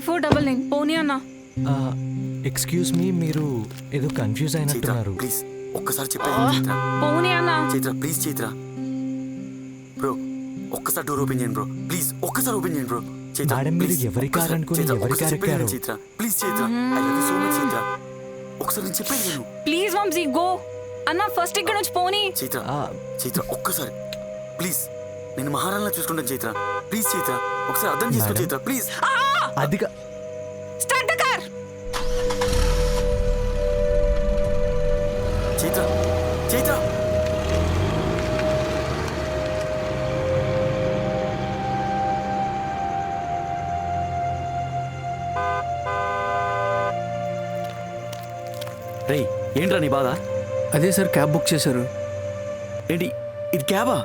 5499 పోనీ అన్న. Excuse me, మీరు ఏదో కన్ఫ్యూజ్ అయినట్టున్నారు. ప్లీజ్ ఒక్కసారి చెప్పేది చైత్ర. పోనీ అన్న. చైత్ర ప్లీజ్ చైత్ర. బ్రో ఒక్కసారి డోర్ ఓపెన్ చేయండి బ్రో. ప్లీజ్ ఒక్కసారి ఓపెన్ చేయండి బ్రో. చైత్ర మేడం, మీరు ఎవరి కార్ అనుకుని ఎవరి కార్ ఎక్కారు? Chaitra please Chaitra, I love you so much Chaitra. ఒకసారి నేను చెప్పేది విను. ప్లీజ్ వంశీ గో అన్న, ఫస్ట్ ఇక్కడ నుంచి పోనీ. చైత్ర చైత్ర ఒక్కసారి ప్లీజ్, నేను మహారాణిలా చూసుకుంటాను చైత్ర. ప్లీజ్ చైత్ర ఒకసారి అర్థం చేసుకో చైత్ర ప్లీజ్. అదిగా start the car. Chaitra Chaitra రేయ్ ఏంట్రా నీ బాధ? అదే సార్ క్యాబ్ బుక్ చేశారు. ఏంటి ఇది క్యాబా?